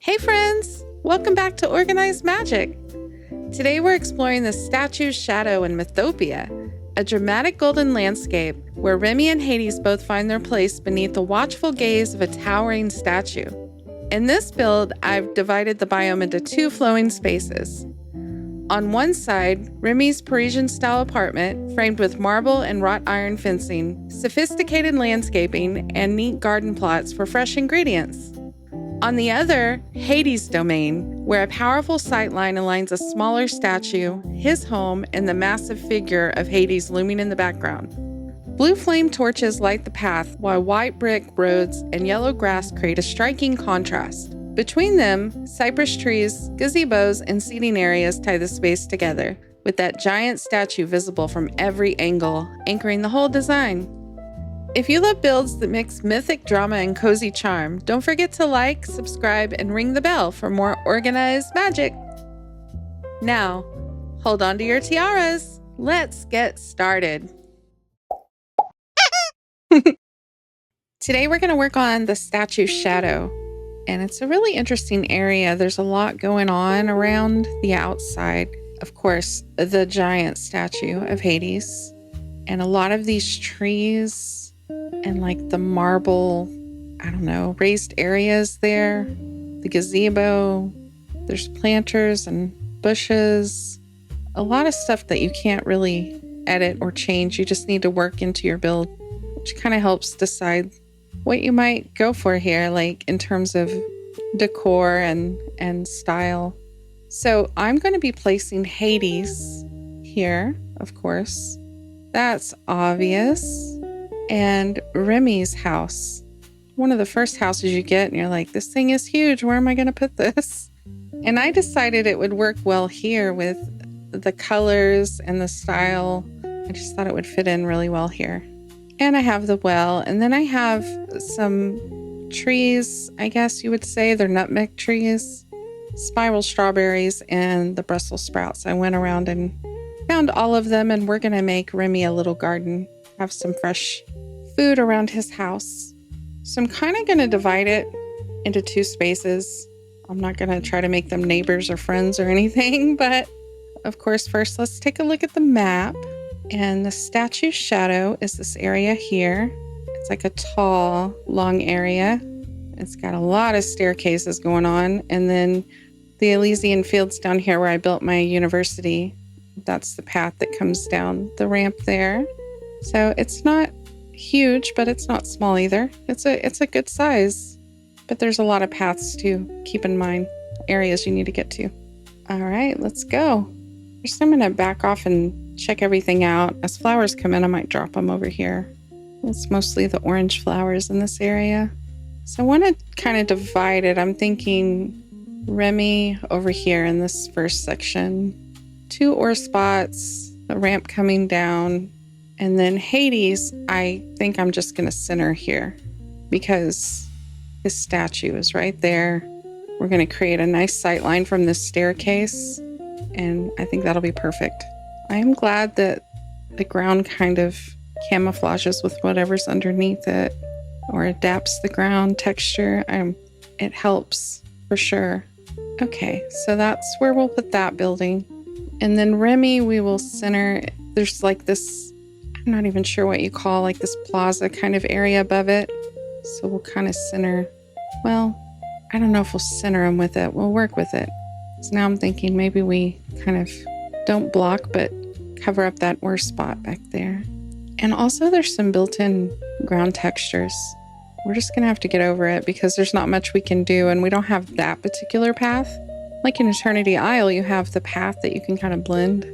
Hey friends! Welcome back to Organized Magic! Today we're exploring the statue's shadow in Mythopia, a dramatic golden landscape where Remy and Hades both find their place beneath the watchful gaze of a towering statue. In this build, I've divided the biome into two flowing spaces. On one side, Remy's Parisian-style apartment, framed with marble and wrought iron fencing, sophisticated landscaping, and neat garden plots for fresh ingredients. On the other, Hades' domain, where a powerful sightline aligns a smaller statue, his home, and the massive figure of Hades looming in the background. Blue flame torches light the path, while white brick roads and yellow grass create a striking contrast. Between them, cypress trees, gazebos, and seating areas tie the space together, with that giant statue visible from every angle, anchoring the whole design. If you love builds that mix mythic drama and cozy charm, don't forget to like, subscribe, and ring the bell for more organized magic. Now, hold on to your tiaras. Let's get started. Today we're going to work on the statue's shadow, and it's a really interesting area. There's a lot going on around the outside. Of course, the giant statue of Hades, and a lot of these trees and like the marble, raised areas there, the gazebo, there's planters and bushes, a lot of stuff that you can't really edit or change. You just need to work into your build, which kind of helps decide what you might go for here, like in terms of decor and style. So I'm going to be placing Hades here, of course. That's obvious. And Remy's house, one of the first houses you get, and you're like, this thing is huge. Where am I going to put this? And I decided it would work well here with the colors and the style. I just thought it would fit in really well here. And I have the well, and then I have some trees, I guess you would say. They're nutmeg trees, spiral strawberries, and the Brussels sprouts. I went around and found all of them, and we're going to make Remy a little garden, have some fresh food around his house. So I'm kind of going to divide it into two spaces. I'm not going to try to make them neighbors or friends or anything, but of course, first let's take a look at the map. And the statue's shadow is this area here. It's like a tall, long area. It's got a lot of staircases going on. And then the Elysian fields down here where I built my university. That's the path that comes down the ramp there. So it's not huge, but it's not small either. It's a good size, but there's a lot of paths to keep in mind, areas you need to get to. All right, let's go. First, I'm going to back off and check everything out. As flowers come in, I might drop them over here. It's mostly the orange flowers in this area. So I want to kind of divide it. I'm thinking Remy over here in this first section, 2 ore spots, a ramp coming down. And then Hades, I think I'm just going to center here because his statue is right there. We're going to create a nice sight line from this staircase, and I think that'll be perfect. I am glad that the ground kind of camouflages with whatever's underneath it or adapts the ground texture. It helps for sure. Okay, so that's where we'll put that building. And then Remy, we will center. There's like this, I'm not even sure what you call like this plaza kind of area above it. So we'll kind of center, well, I don't know if we'll center them with it. We'll work with it. So now I'm thinking maybe we kind of don't block, but cover up that worst spot back there. And also there's some built-in ground textures. We're just going to have to get over it because there's not much we can do, and we don't have that particular path. Like in Eternity Isle, you have the path that you can kind of blend,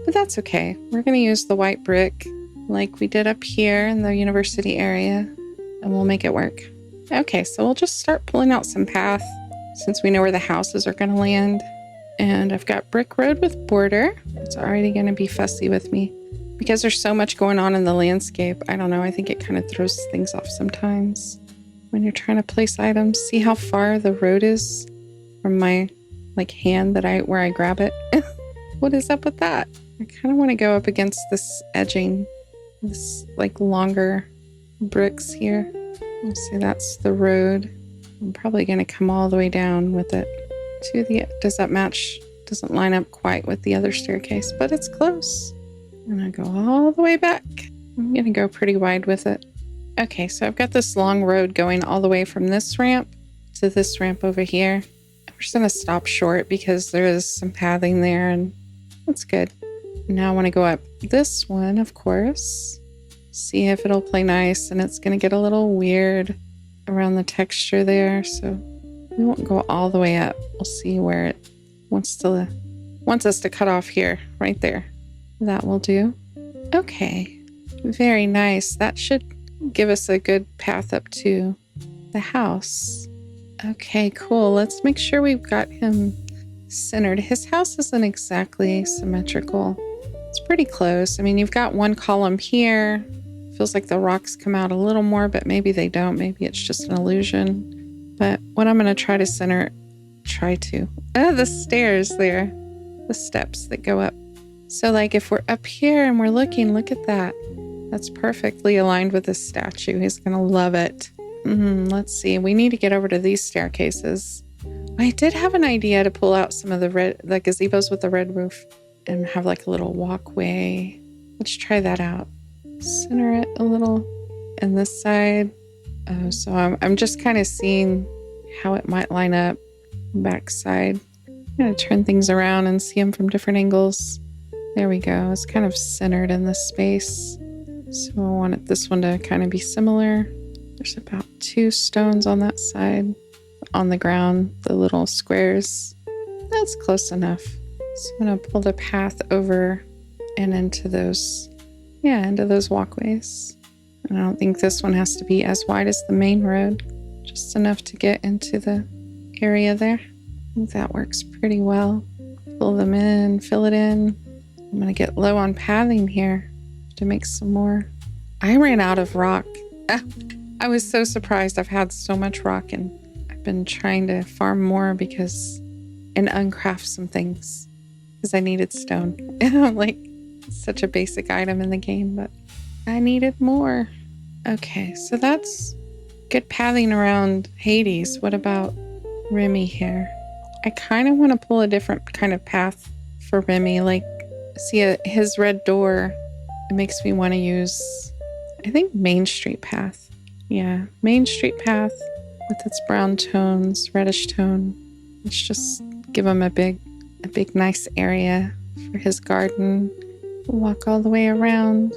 but that's okay. We're going to use the white brick like we did up here in the university area, and we'll make it work. Okay, so we'll just start pulling out some path since we know where the houses are going to land. And I've got brick road with border. It's already going to be fussy with me because there's so much going on in the landscape. I don't know, I think it kind of throws things off sometimes when you're trying to place items. See how far the road is from my hand where I grab it? What is up with that? I kind of want to go up against this edging, this like longer bricks here. Let's see, that's the road. I'm probably going to come all the way down with it to the, does that match? Doesn't line up quite with the other staircase, but it's close. I'm going to go all the way back. I'm going to go pretty wide with it. Okay, so I've got this long road going all the way from this ramp to this ramp over here. I'm just going to stop short because there is some pathing there and that's good. Now I want to go up this one, of course. See if it'll play nice, and it's going to get a little weird around the texture there, so we won't go all the way up. We'll see where it wants us to cut off here, right there. That will do. Okay, very nice. That should give us a good path up to the house. Okay, cool. Let's make sure we've got him centered. His house isn't exactly symmetrical. It's pretty close. I mean, you've got one column here. Feels like the rocks come out a little more, but maybe they don't. Maybe it's just an illusion. But what I'm going to try to center, the stairs there, the steps that go up. So like if we're up here and we're looking, look at that. That's perfectly aligned with this statue. He's going to love it. Let's see. We need to get over to these staircases. I did have an idea to pull out some of the gazebos with the red roof and have like a little walkway. Let's try that out. Center it a little. And this side. So I'm just kind of seeing how it might line up. Backside. I'm going to turn things around and see them from different angles. There we go. It's kind of centered in this space. So I wanted this one to kind of be similar. There's about 2 stones on that side. On the ground, the little squares. That's close enough. So I'm going to pull the path over and into those walkways. And I don't think this one has to be as wide as the main road. Just enough to get into the area there. I think that works pretty well. Fill them in, fill it in. I'm going to get low on pathing here to make some more. I ran out of rock. I was so surprised. I've had so much rock and I've been trying to farm more and uncraft some things because I needed stone. Like such a basic item in the game, but I needed more. Okay, so that's good pathing around Hades. What about Remy here? I kind of want to pull a different kind of path for Remy. Like, see his red door. It makes me want to use, I think, Main Street path. Yeah, Main Street path with its brown tones, reddish tone. Let's just give him a big nice area for his garden. Walk all the way around.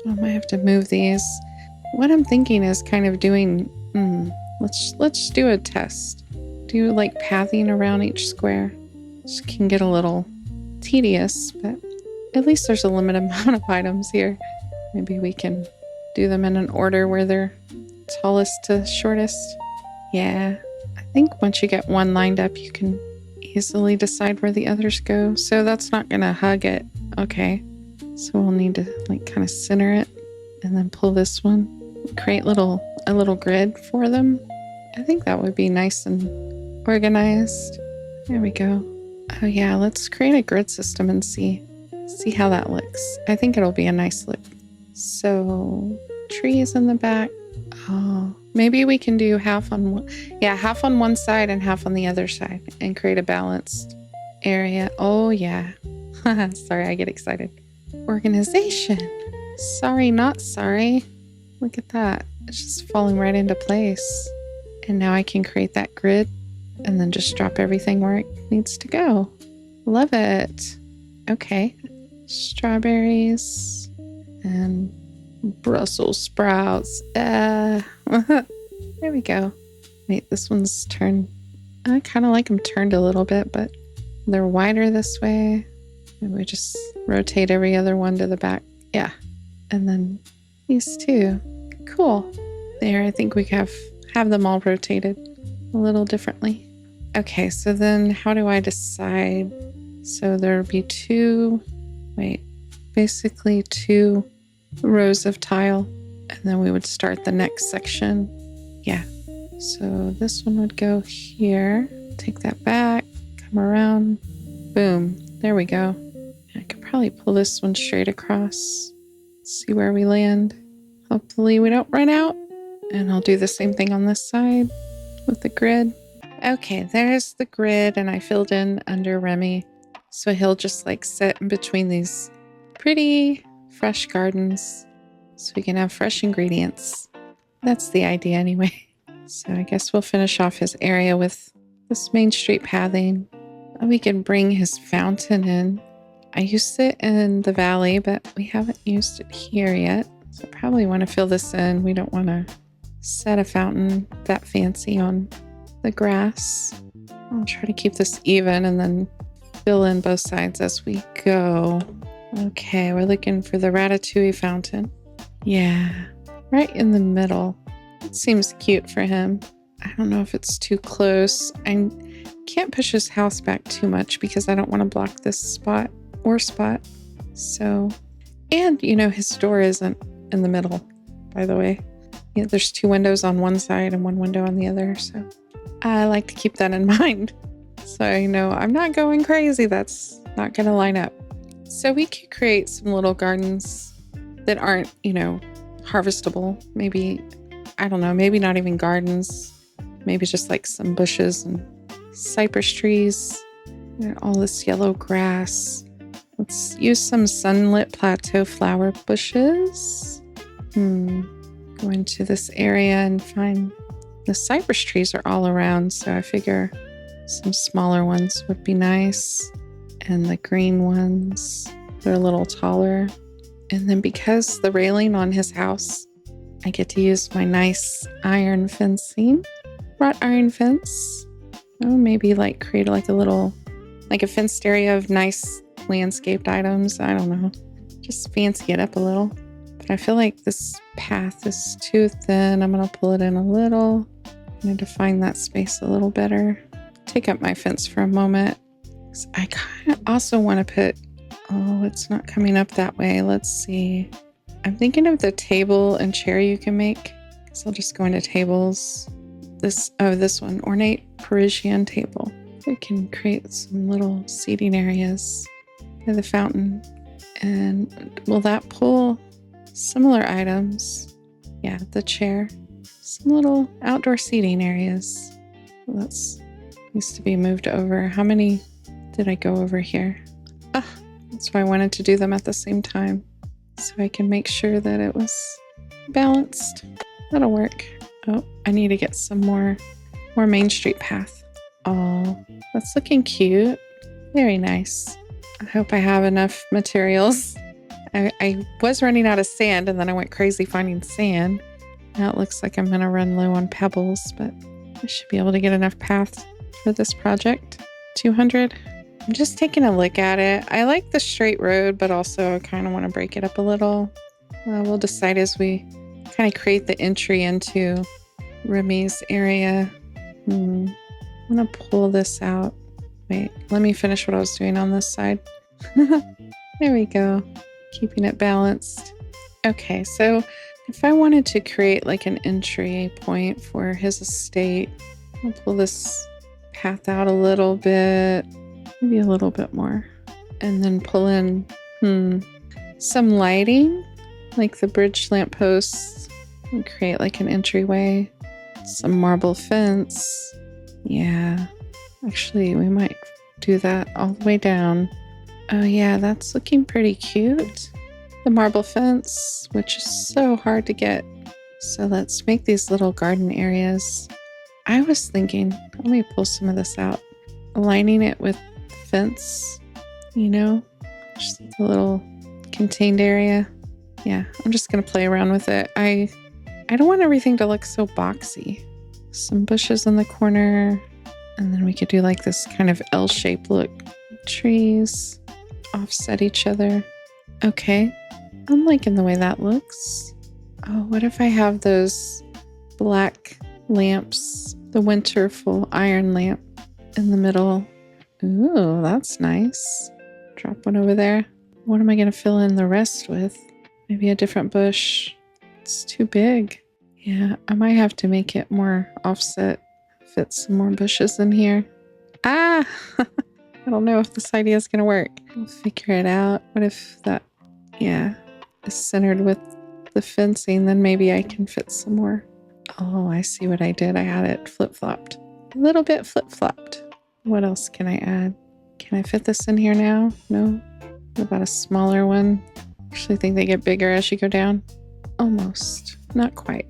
I might have to move these. What I'm thinking is kind of doing, let's do a test. Do like pathing around each square. This can get a little tedious, but at least there's a limited amount of items here. Maybe we can do them in an order where they're tallest to shortest. Yeah, I think once you get one lined up, you can easily decide where the others go. So that's not going to hug it. Okay. So we'll need to like kind of center it and then pull this one. Create a little grid for them. I think that would be nice and organized. There we go. Oh yeah, let's create a grid system and see how that looks. I think it'll be a nice look. So trees in the back. Oh, maybe we can do half on one side and half on the other side and create a balanced area. Oh yeah. Sorry, I get excited. Organization. Sorry, not sorry. Look at that. It's just falling right into place. And now I can create that grid and then just drop everything where it needs to go. Love it. Okay. Strawberries and Brussels sprouts. There we go. Wait, this one's turned. I kind of like them turned a little bit, but they're wider this way. And we just rotate every other one to the back. Yeah. And then these two. Cool. There, I think we have them all rotated a little differently. Okay, so then how do I decide? So there'll be basically 2 rows of tile, and then we would start the next section. Yeah. So this one would go here. Take that back, come around. Boom. There we go. I could probably pull this one straight across. See where we land. Hopefully we don't run out. And I'll do the same thing on this side. with the grid. Okay, there's the grid, and I filled in under Remy. So he'll just like sit in between these pretty fresh gardens so we can have fresh ingredients. That's the idea anyway. So I guess we'll finish off his area with this Main Street pathing. We can bring his fountain in. I used it in the valley, but we haven't used it here yet. So I probably want to fill this in. We don't want to set a fountain that fancy on the grass. I'll try to keep this even and then fill in both sides as we go. Okay, we're looking for the ratatouille fountain. Yeah, right in the middle. It seems cute for him. I don't know if it's too close. I can't push his house back too much because I don't want to block this spot. So, and his door isn't in the middle, by the way. There's 2 windows on one side and 1 window on the other. So I like to keep that in mind. So I'm not going crazy. That's not going to line up. So we could create some little gardens that aren't, harvestable. Maybe, I don't know, maybe not even gardens. Maybe just like some bushes and cypress trees. And all this yellow grass. Let's use some sunlit plateau flower bushes. Go into this area and find the cypress trees are all around. So I figure some smaller ones would be nice. And the green ones, they're a little taller. And then because the railing on his house, I get to use my nice iron fencing, wrought iron fence. Oh, maybe like create like a fenced area of nice landscaped items. I don't know. Just fancy it up a little. But I feel like this path is too thin. I'm going to pull it in a little. I'm going to define that space a little better. Take up my fence for a moment. I kind of also want to put, it's not coming up that way. Let's see. I'm thinking of the table and chair you can make. So I'll just go into tables. This one, ornate Parisian table. We can create some little seating areas by the fountain. And will that pull similar items? Yeah, the chair. Some little outdoor seating areas. That needs to be moved over. How many did I go over here? That's why I wanted to do them at the same time. So I can make sure that it was balanced. That'll work. Oh, I need to get some more Main Street path. Oh, that's looking cute. Very nice. I hope I have enough materials. I was running out of sand and then I went crazy finding sand. Now it looks like I'm going to run low on pebbles, but I should be able to get enough path for this project. 200. I'm just taking a look at it. I like the straight road, but also I kind of want to break it up a little. We'll decide as we kind of create the entry into Remy's area. I'm going to pull this out. Wait, let me finish what I was doing on this side. There we go. Keeping it balanced. Okay, so if I wanted to create like an entry point for his estate, I'll pull this path out a little bit, maybe a little bit more, and then pull in some lighting, like the bridge lampposts, and create like an entryway, some marble fence. Yeah, actually, we might do that all the way down. Oh yeah, that's looking pretty cute. The marble fence, which is so hard to get. So let's make these little garden areas. I was thinking, let me pull some of this out. Aligning it with the fence, just a little contained area. Yeah, I'm just going to play around with it. I don't want everything to look so boxy. Some bushes in the corner. And then we could do like this kind of L-shaped look. Trees offset each other. Okay, I'm liking the way that looks. Oh, what if I have those black lamps, the winter full iron lamp in the middle? Ooh, that's nice. Drop one over there. What am I going to fill in the rest with? Maybe a different bush. It's too big. Yeah, I might have to make it more offset. Fit some more bushes in here. I don't know if this idea is going to work. We'll figure it out. What if that, is centered with the fencing? Then maybe I can fit some more Oh, I see what I did. I had it flip-flopped. A little bit flip-flopped. What else can I add? Can I fit this in here now? No? What about a smaller one? Actually think they get bigger as you go down. Almost. Not quite.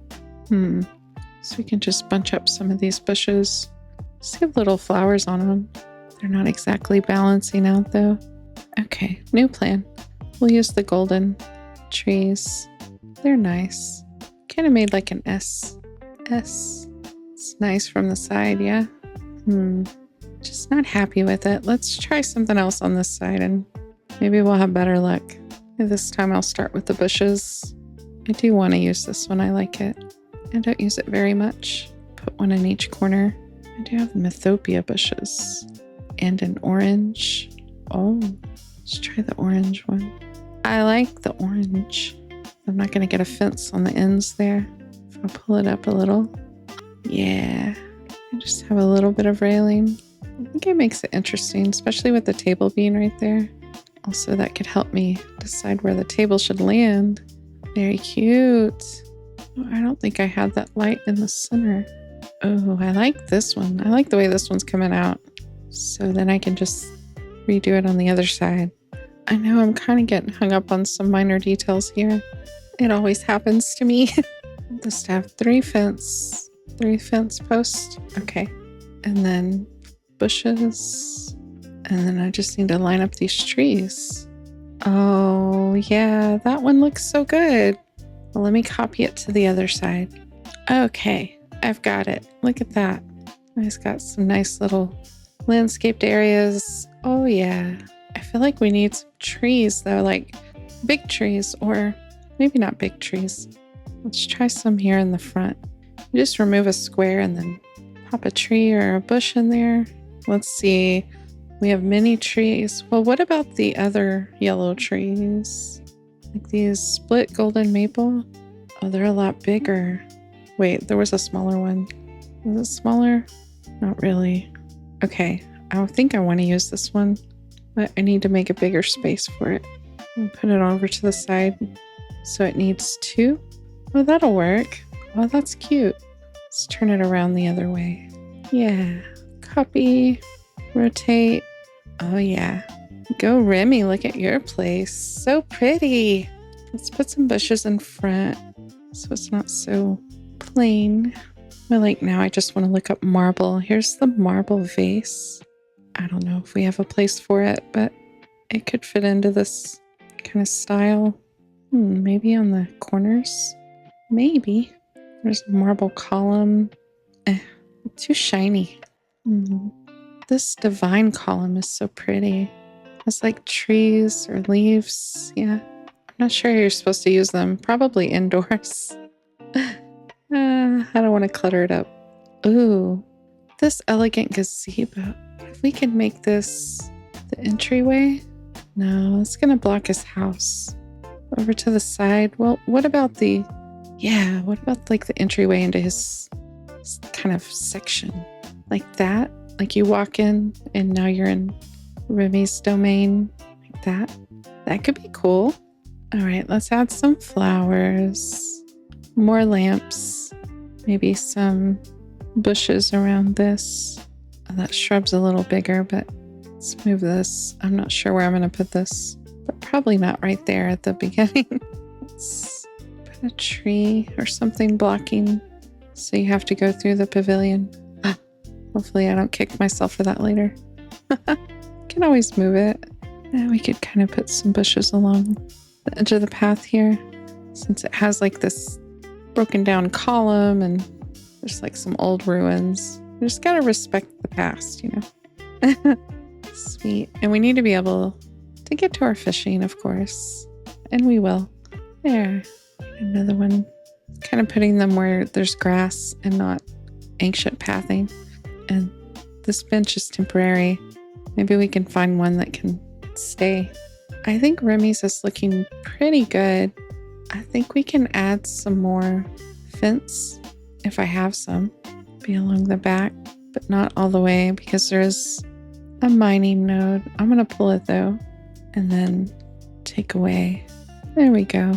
So we can just bunch up some of these bushes. Just have little flowers on them. They're not exactly balancing out though. Okay, new plan. We'll use the golden trees. They're nice. Kind of made like an S. S. It's nice from the side, yeah? Just not happy with it. Let's try something else on this side and maybe we'll have better luck. This time I'll start with the bushes. I do want to use this one. I like it. I don't use it very much. Put one in each corner. I do have Mythopia bushes and an orange. Oh, let's try the orange one. I like the orange. I'm not going to get a fence on the ends there. If I pull it up a little. Yeah, I just have a little bit of railing. I think it makes it interesting, especially with the table being right there. Also, that could help me decide where the table should land. Very cute. Oh, I don't think I had that light in the center. Oh, I like this one. I like the way this one's coming out. So then I can just redo it on the other side. I know I'm kind of getting hung up on some minor details here. It always happens to me. Just have three fence posts. Okay. And then bushes. And then I just need to line up these trees. Oh, yeah, that one looks so good. Well, let me copy it to the other side. Okay, I've got it. Look at that. It's got some nice little landscaped areas. Oh, yeah. I feel like we need some trees, though, like big trees, or maybe not big trees. Let's try some here in the front. Just remove a square and then pop a tree or a bush in there. Let's see. We have many trees. Well, what about the other yellow trees? Like these split golden maple? Oh, they're a lot bigger. Wait, there was a smaller one. Was it smaller? Not really. Okay, I think I want to use this one, but I need to make a bigger space for it. I'll put it over to the side. So it needs two. Oh, that'll work. Oh, that's cute. Let's turn it around the other way. Yeah. Copy. Rotate. Oh, yeah. Go, Remy. Look at your place. So pretty. Let's put some bushes in front so it's not so plain. But like now I just want to look up marble. Here's the marble vase. I don't know if we have a place for it, but it could fit into this kind of style. Maybe on the corners. Maybe. There's a marble column. Too shiny. This divine column is so pretty. It's like trees or leaves. Yeah. I'm not sure how you're supposed to use them. Probably indoors. I don't want to clutter it up. Ooh. This elegant gazebo. If we can make this the entryway. No, it's going to block his house. Over to the side. Well, what about the... Yeah, what about like the entryway into his kind of section? Like that? Like you walk in and now you're in Remy's domain. Like that? That could be cool. All right, let's add some flowers. More lamps. Maybe some bushes around this. Oh, that shrub's a little bigger, but let's move this. I'm not sure where I'm going to put this, but probably not right there at the beginning. Let's put a tree or something blocking so you have to go through the pavilion. Hopefully I don't kick myself for that later. Can always move it. And we could kind of put some bushes along the edge of the path here, since it has like this broken down column and there's like some old ruins. We just gotta respect the past, you know. Sweet. And we need to be able to get to our fishing, of course. And we will. There. Another one. Kind of putting them where there's grass and not ancient pathing. And this bench is temporary. Maybe we can find one that can stay. I think Remy's is looking pretty good. I think we can add some more fence if I have some. Be along the back, but not all the way because there's a mining node. I'm going to pull it though and then take away. There we go.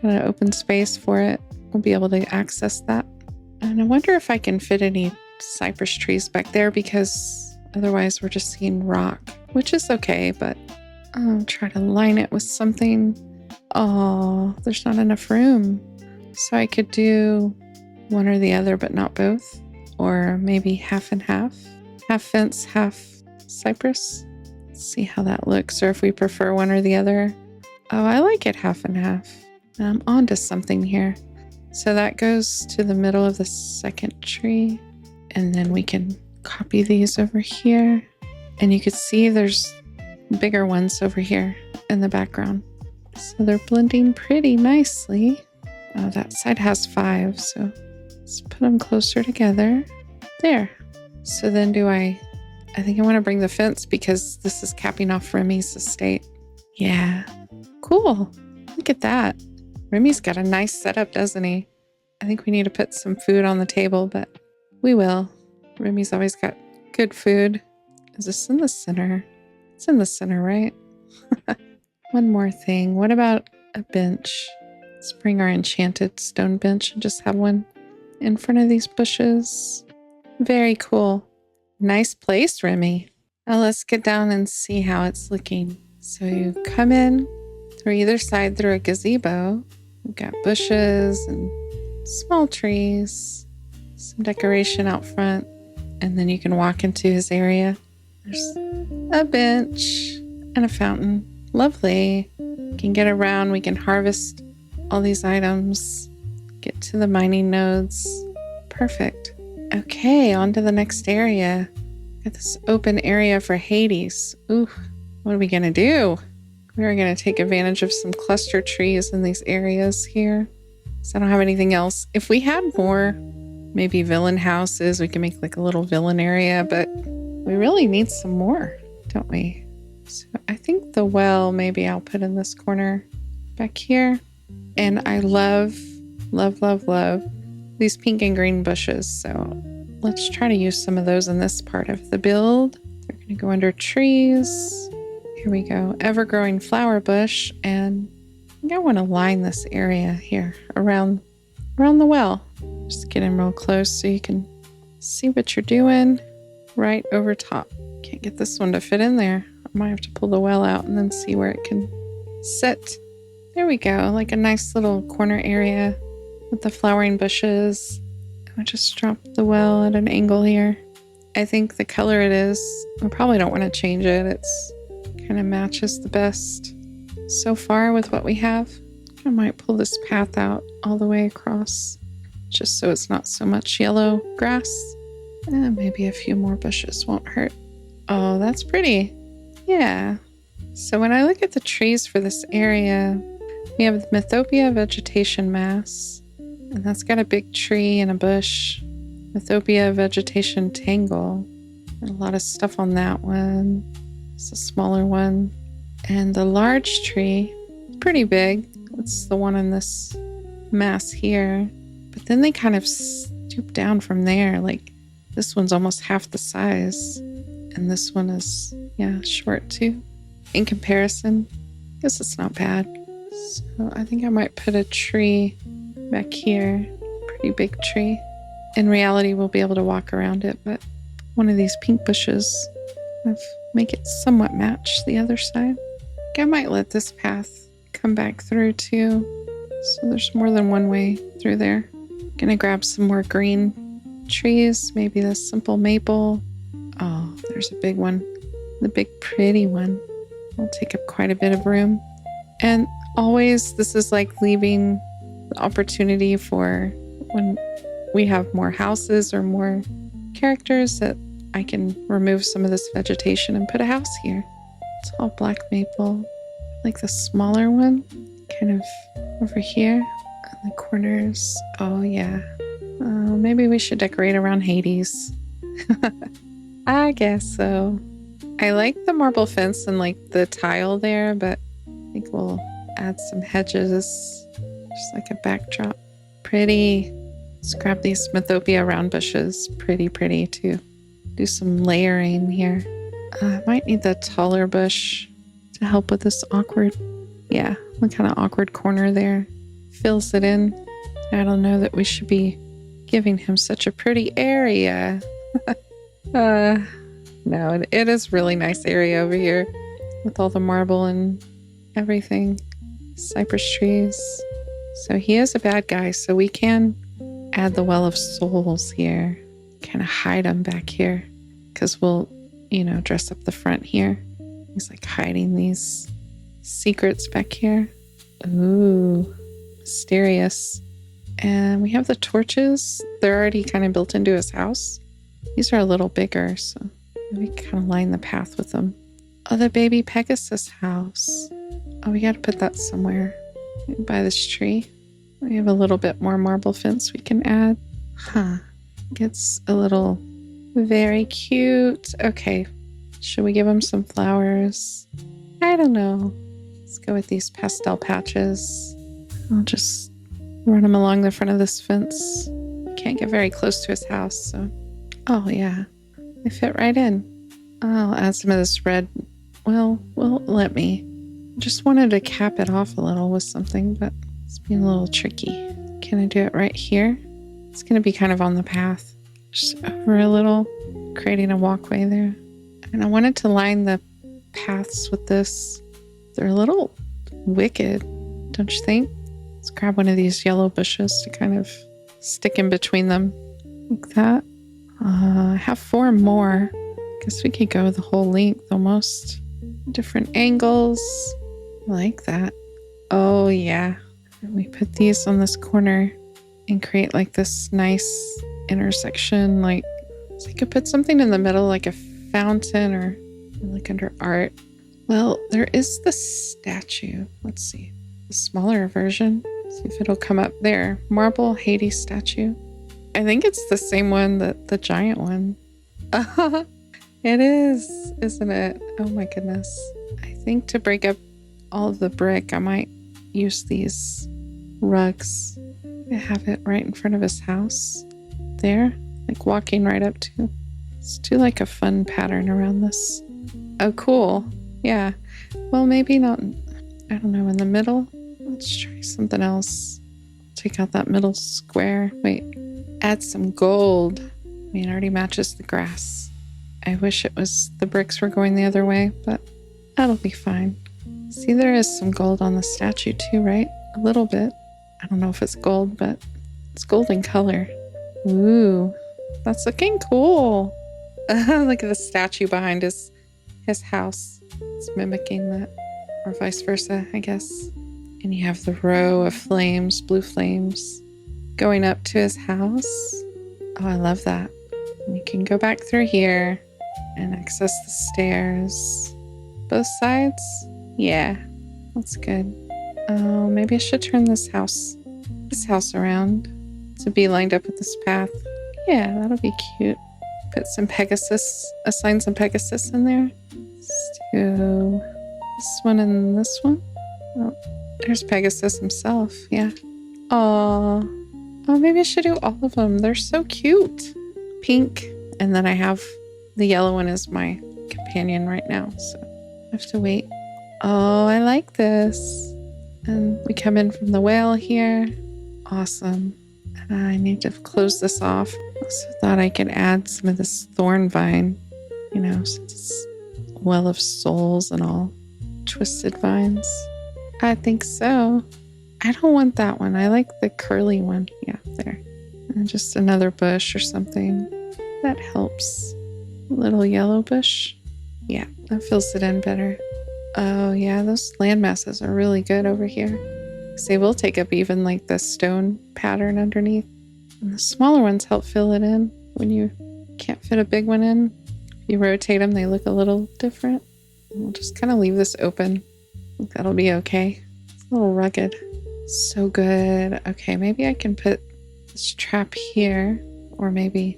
Got an open space for it. We'll be able to access that. And I wonder if I can fit any cypress trees back there, because otherwise we're just seeing rock, which is okay, but I'll try to line it with something. Oh, there's not enough room. So I could do one or the other, but not both. Or maybe half and half. Half fence, half cypress. Let's see how that looks, or if we prefer one or the other. Oh, I like it half and half. I'm onto something here. So that goes to the middle of the second tree. And then we can copy these over here. And you can see there's bigger ones over here in the background. So they're blending pretty nicely. Oh, that side has 5, so let's put them closer together. There. So then I think I want to bring the fence, because this is capping off Remy's estate. Yeah. Cool. Look at that. Remy's got a nice setup, doesn't he? I think we need to put some food on the table, but we will. Remy's always got good food. Is this in the center? It's in the center, right? One more thing. What about a bench? Let's bring our enchanted stone bench and just have one in front of these bushes. Very cool. Nice place, Remy. Now let's get down and see how it's looking. So you come in through either side through a gazebo. We've got bushes and small trees, some decoration out front, and then you can walk into his area. There's a bench and a fountain. Lovely. We can get around. We can harvest all these items. Get to the mining nodes. Perfect. Okay, on to the next area. Got this open area for Hades. Ooh, what are we going to do? We're going to take advantage of some cluster trees in these areas here, because I don't have anything else. If we had more, maybe villain houses, we can make like a little villain area, but we really need some more, don't we? So I think the well, maybe I'll put in this corner back here. And I love, love, love, love these pink and green bushes. So let's try to use some of those in this part of the build. They're going to go under trees. Here we go. Ever-growing flower bush. And I think I want to line this area here around the well. Just get in real close so you can see what you're doing right over top. Can't get this one to fit in there. I might have to pull the well out and then see where it can sit. There we go. Like a nice little corner area with the flowering bushes. I just dropped the well at an angle here. I think the color it is, I probably don't want to change it. It's kind of matches the best so far with what we have. I might pull this path out all the way across, just so it's not so much yellow grass. And maybe a few more bushes won't hurt. Oh, that's pretty. Yeah. So when I look at the trees for this area, we have the Mythopia vegetation mass, and that's got a big tree and a bush. Mythopia vegetation tangle, and a lot of stuff on that one. It's a smaller one. And the large tree, pretty big. It's the one in this mass here. But then they kind of stoop down from there. Like this one's almost half the size. And this one is, short too. In comparison, I guess it's not bad. So I think I might put a tree back here. Pretty big tree. In reality, we'll be able to walk around it, but one of these pink bushes, make it somewhat match the other side. I think I might let this path come back through too. So there's more than one way through there. Gonna grab some more green trees, maybe the simple maple. Oh, there's a big one. The big pretty one. Will take up quite a bit of room. And always, this is like leaving the opportunity for when we have more houses or more characters that I can remove some of this vegetation and put a house here. It's all black maple. Like the smaller one, kind of over here on the corners. Oh yeah. Maybe we should decorate around Hades. I guess so. I like the marble fence and like the tile there, but I think we'll add some hedges, just like a backdrop. Pretty. Let's grab these Mythopia round bushes. Pretty too. Do some layering here. I might need the taller bush to help with this awkward, one kind of awkward corner there. Fills it in. I don't know that we should be giving him such a pretty area. No, it is really nice area over here with all the marble and everything. Cypress trees. So he is a bad guy, so we can add the Well of Souls here. Kind of hide him back here because we'll, dress up the front here. He's like hiding these secrets back here. Ooh, mysterious. And we have the torches. They're already kind of built into his house. These are a little bigger, so we kind of line the path with them. Oh, the baby Pegasus house. Oh, we got to put that somewhere by this tree. We have a little bit more marble fence we can add. Gets a little very cute. Okay, should we give him some flowers? I don't know. Let's go with these pastel patches. I'll just run them along the front of this fence. Can't get very close to his house, so... Oh, yeah. They fit right in. I'll add some of this red. Well, let me. Just wanted to cap it off a little with something, but it's being a little tricky. Can I do it right here? It's going to be kind of on the path. Just over a little, creating a walkway there. And I wanted to line the paths with this. They're a little wicked, don't you think? Let's grab one of these yellow bushes to kind of stick in between them like that. I have 4 more. Guess we could go the whole length almost. Different angles. I like that. Oh, yeah. We put these on this corner and create like this nice intersection. Like, so you could put something in the middle, like a fountain or like under art. Well, there is the statue. Let's see. The smaller version. See if it'll come up there. Marble Hades statue. I think it's the same one that the giant one. It is, isn't it? Oh my goodness. I think to break up all of the brick, I might use these rugs. I have it right in front of his house. There, like walking right up to. Let's do like a fun pattern around this. Oh, cool. Yeah. Well, maybe not, I don't know, in the middle. Let's try something else. Take out that middle square. Wait. Add some gold. I mean, it already matches the grass. I wish it was the bricks were going the other way, but that'll be fine. See, there is some gold on the statue too, right? A little bit. I don't know if it's gold, but it's golden color. Ooh, that's looking cool. Look at the statue behind his house. It's mimicking that, or vice versa, I guess. And you have the row of flames, blue flames, going up to his house. Oh, I love that. And you can go back through here and access the stairs. Both sides? Yeah, that's good. Oh, maybe I should turn this house around to be lined up with this path. Yeah, that'll be cute. Put some Pegasus, assign some Pegasus in there. Let's do this one and this one. Oh, there's Pegasus himself, yeah. Aww. Oh, maybe I should do all of them. They're so cute. Pink. And then I have the yellow one as my companion right now. So I have to wait. Oh, I like this. And we come in from the whale here. Awesome. And I need to close this off. I also thought I could add some of this thorn vine. Since it's Well of Souls and all. Twisted vines. I think so. I don't want that one. I like the curly one. Yeah, there. And just another bush or something. That helps. A little yellow bush. Yeah, that fills it in better. Oh, yeah, those land masses are really good over here. They will take up even like the stone pattern underneath. And the smaller ones help fill it in when you can't fit a big one in. If you rotate them, they look a little different. And we'll just kind of leave this open. I think that'll be okay. It's a little rugged. So good. Okay, maybe I can put this trap here, or maybe,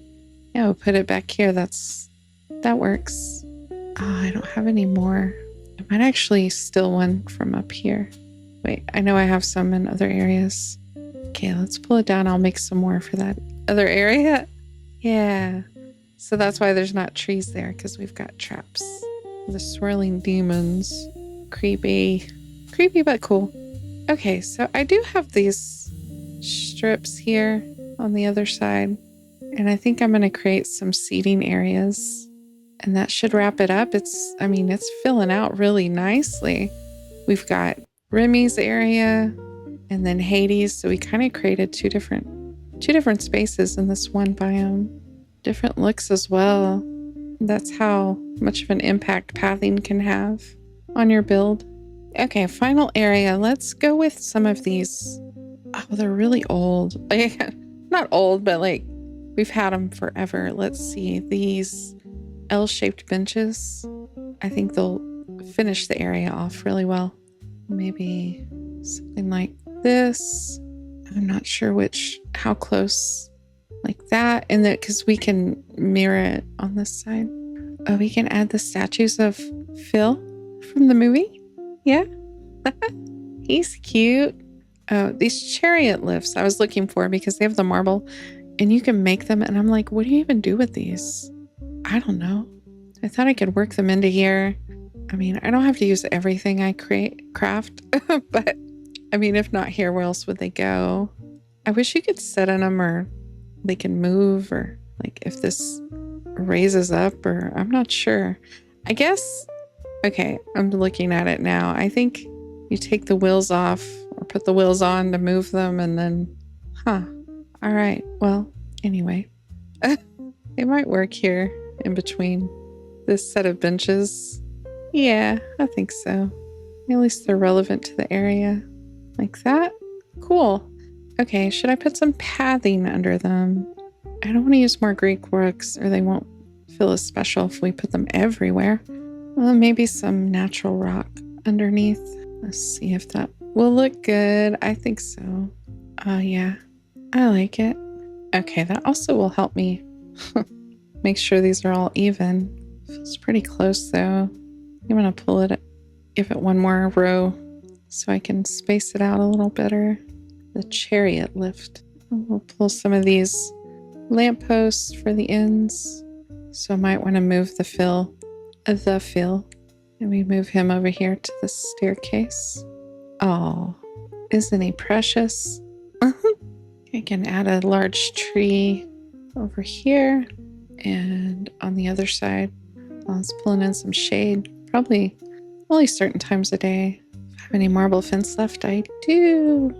yeah, we'll put it back here. That works. Oh, I don't have any more. I might actually steal one from up here. Wait, I know I have some in other areas. Okay, let's pull it down. I'll make some more for that other area. Yeah. So that's why there's not trees there, because we've got traps. The swirling demons. Creepy. Creepy, but cool. Okay, so I do have these strips here. on the other side. And I think I'm going to create some seating areas. And that should wrap it up. It's filling out really nicely. We've got Remy's area and then Hades. So we kind of created two different spaces in this one biome. Different looks as well. That's how much of an impact pathing can have on your build. Okay, final area. Let's go with some of these. Oh, they're really old. Not old, but like we've had them forever. Let's see. These L-shaped benches. I think they'll finish the area off really well. Maybe something like this. I'm not sure how close, like that. And that because we can mirror it on this side. Oh, we can add the statues of Phil from the movie. Yeah. He's cute. Oh, these chariot lifts I was looking for because they have the marble and you can make them. And I'm like, what do you even do with these? I don't know. I thought I could work them into here. I mean, I don't have to use everything I craft, but I mean, if not here, where else would they go? I wish you could sit in them or they can move or like if this raises up or I'm not sure. I guess, okay, I'm looking at it now. I think you take the wheels off or put the wheels on to move them and then, all right. Well, anyway, it might work here in between this set of benches. Yeah, I think so. At least they're relevant to the area. Like that. Cool. Okay, should I put some pathing under them? I don't want to use more Greek works or they won't feel as special if we put them everywhere. Well, maybe some natural rock underneath. Let's see if that will look good. I think so. Yeah, I like it. Okay, that also will help me make sure these are all even. Feels pretty close though. I'm gonna pull it, give it one more row so I can space it out a little better. The chariot lift. We'll pull some of these lampposts for the ends. So I might want to move the fill. And we move him over here to the staircase. Oh, isn't he precious? I can add a large tree over here. And on the other side, I was pulling in some shade. Probably only certain times a day. If I have any marble fence left, I do.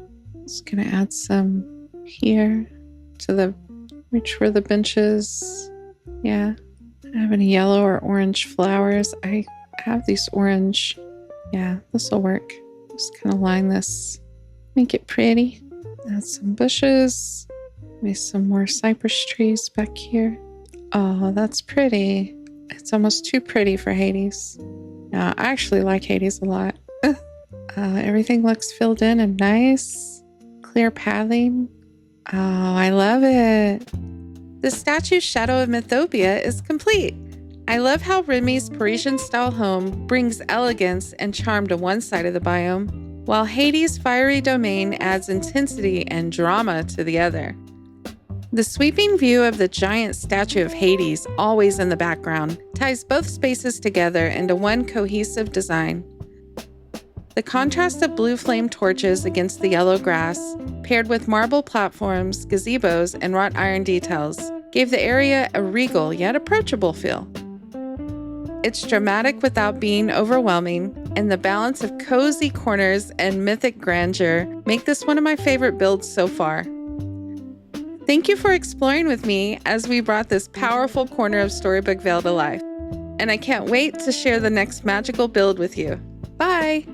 Just gonna add some here to the reach for the benches. Yeah. I don't have any yellow or orange flowers. I have these orange. Yeah, this will work. Just kind of line this, make it pretty. Add some bushes. Maybe some more cypress trees back here. Oh, that's pretty. It's almost too pretty for Hades. No, I actually like Hades a lot. Everything looks filled in and nice. Clear pathing. Oh, I love it. The statue's shadow of Mythopia is complete. I love how Remy's Parisian-style home brings elegance and charm to one side of the biome, while Hades' fiery domain adds intensity and drama to the other. The sweeping view of the giant statue of Hades, always in the background, ties both spaces together into one cohesive design. The contrast of blue flame torches against the yellow grass, paired with marble platforms, gazebos, and wrought iron details, gave the area a regal yet approachable feel. It's dramatic without being overwhelming, and the balance of cozy corners and mythic grandeur make this one of my favorite builds so far. Thank you for exploring with me as we brought this powerful corner of Storybook Vale to life, and I can't wait to share the next magical build with you. Bye!